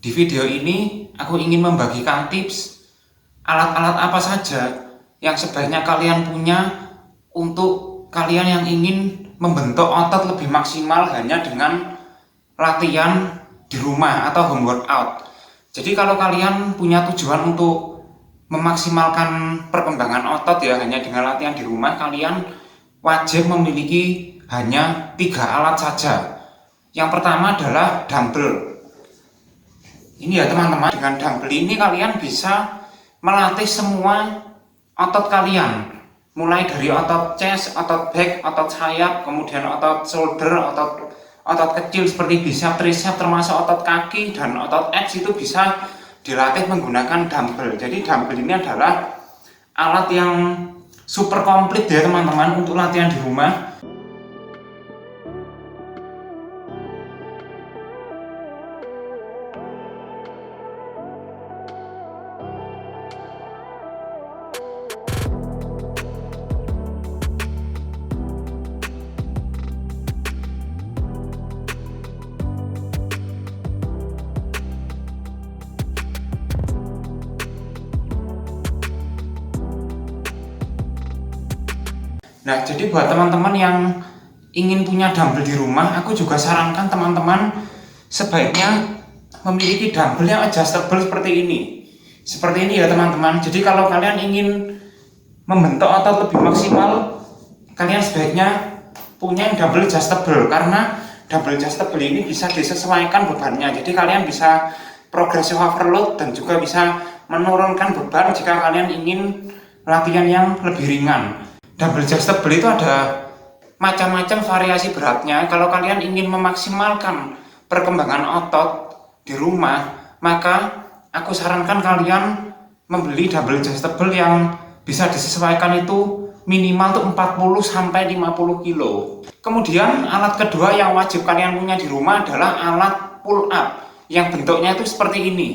Di video ini aku ingin membagikan tips alat-alat apa saja yang sebaiknya kalian punya untuk kalian yang ingin membentuk otot lebih maksimal hanya dengan latihan di rumah atau home workout. Jadi kalau kalian punya tujuan untuk memaksimalkan perkembangan otot ya hanya dengan latihan di rumah, kalian wajib memiliki hanya 3 alat saja. Yang pertama adalah dumbbell. Ini ya teman-teman, dengan dumbbell ini kalian bisa melatih semua otot kalian, mulai dari otot chest, otot back, otot sayap, kemudian otot shoulder, otot kecil seperti bicep, tricep, termasuk otot kaki dan otot abs itu bisa dilatih menggunakan dumbbell. Jadi dumbbell ini adalah alat yang super komplit ya teman-teman untuk latihan di rumah. Nah, jadi buat teman-teman yang ingin punya dumbbell di rumah, aku juga sarankan teman-teman sebaiknya memiliki dumbbell yang adjustable seperti ini. Seperti ini ya teman-teman. Jadi kalau kalian ingin membentuk otot lebih maksimal, kalian sebaiknya punya dumbbell adjustable, karena dumbbell adjustable ini bisa disesuaikan bebannya. Jadi kalian bisa progressive overload dan juga bisa menurunkan beban jika kalian ingin latihan yang lebih ringan. Dumbbell adjustable itu ada macam-macam variasi beratnya. Kalau kalian ingin memaksimalkan perkembangan otot di rumah, maka aku sarankan kalian membeli dumbbell adjustable yang bisa disesuaikan itu minimal tuh 40 sampai 50 kilo. Kemudian alat kedua yang wajib kalian punya di rumah adalah alat pull up yang bentuknya itu seperti ini.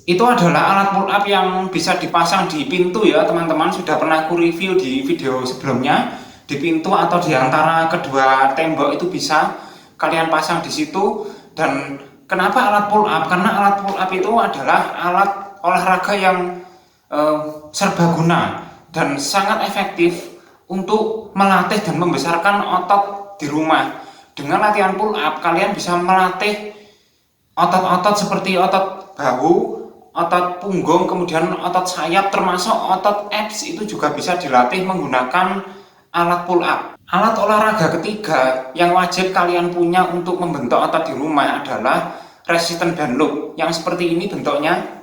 Itu adalah alat pull up yang bisa dipasang di pintu ya teman-teman, sudah pernah aku review di video sebelumnya. Di pintu atau di antara kedua tembok itu bisa kalian pasang di situ. Dan kenapa alat pull up? Karena alat pull up itu adalah alat olahraga yang serbaguna dan sangat efektif untuk melatih dan membesarkan otot di rumah. Dengan latihan pull up kalian bisa melatih otot-otot seperti otot bahu, otot punggung, kemudian otot sayap, termasuk otot abs itu juga bisa dilatih menggunakan alat pull up. Alat olahraga ketiga yang wajib kalian punya untuk membentuk otot di rumah adalah resistance band loop yang seperti ini bentuknya.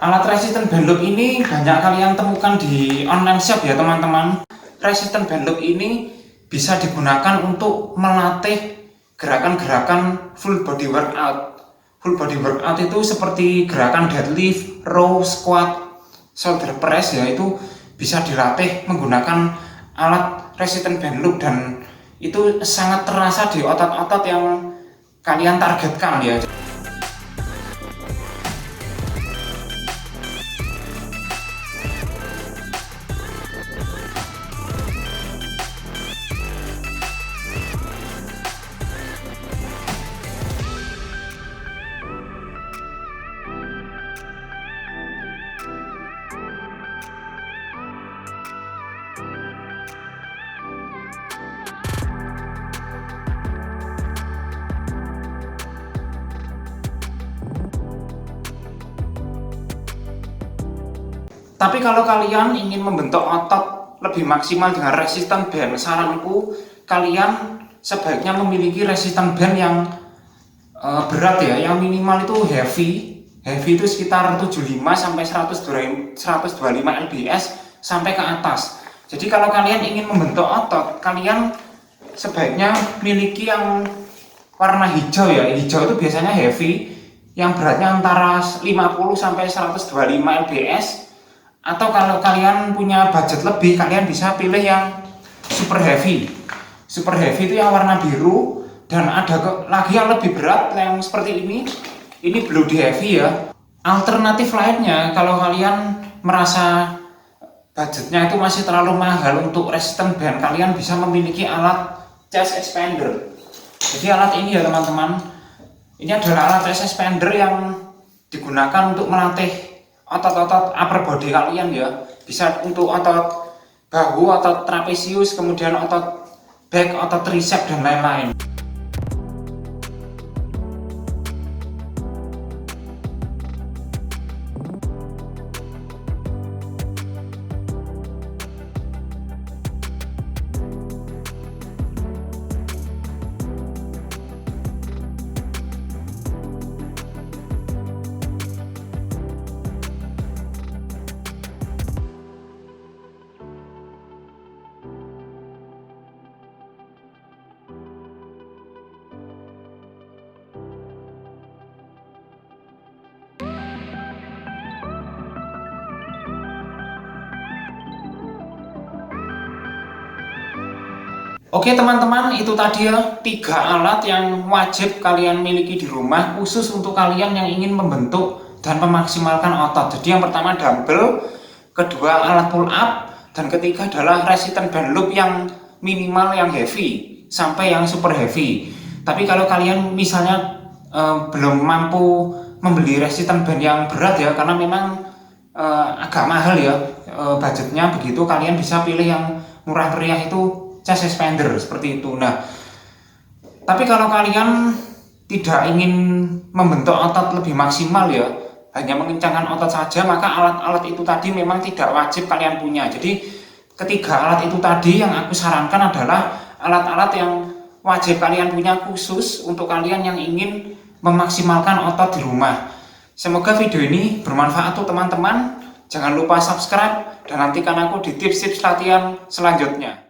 Alat resistance band loop ini banyak kalian temukan di online shop ya teman-teman. Resistance band loop ini bisa digunakan untuk melatih gerakan-gerakan full body workout. Full body workout itu seperti gerakan deadlift, row, squat, shoulder press ya, itu bisa dilatih menggunakan alat resistance band loop dan itu sangat terasa di otot-otot yang kalian targetkan ya. Tapi kalau kalian ingin membentuk otot lebih maksimal dengan resistance band, saranku kalian sebaiknya memiliki resistance band yang berat ya, yang minimal itu heavy. Heavy itu sekitar 75 sampai 125 lbs sampai ke atas. Jadi kalau kalian ingin membentuk otot, kalian sebaiknya miliki yang warna hijau ya. Hijau itu biasanya heavy, yang beratnya antara 50 sampai 125 lbs. Atau kalau kalian punya budget lebih, kalian bisa pilih yang super heavy. Super heavy itu yang warna biru, dan ada lagi yang lebih berat yang seperti ini. Ini Blue Heavy ya. Alternatif lainnya, kalau kalian merasa budgetnya itu masih terlalu mahal untuk resistant band, kalian bisa memiliki alat chest expander. Jadi alat ini ya teman-teman, ini adalah alat chest expander yang digunakan untuk melatih otot-otot upper body kalian ya. Bisa untuk otot bahu, otot trapesius, kemudian otot back, otot tricep, dan lain-lain. Oke teman-teman, itu tadi ya 3 alat yang wajib kalian miliki di rumah khusus untuk kalian yang ingin membentuk dan memaksimalkan otot. Jadi yang pertama dumbbell, kedua alat pull up, dan ketiga adalah resistant band loop yang minimal yang heavy sampai yang super heavy. Tapi kalau kalian misalnya belum mampu membeli resistant band yang berat ya, karena memang agak mahal ya budgetnya begitu, kalian bisa pilih yang murah meriah itu chest expander seperti itu. Nah, tapi kalau kalian tidak ingin membentuk otot lebih maksimal ya, hanya mengencangkan otot saja, maka alat-alat itu tadi memang tidak wajib kalian punya. Jadi ketiga alat itu tadi yang aku sarankan adalah alat-alat yang wajib kalian punya khusus untuk kalian yang ingin memaksimalkan otot di rumah. Semoga video ini bermanfaat untuk teman-teman. Jangan lupa subscribe dan nantikan aku di tips-tips latihan selanjutnya.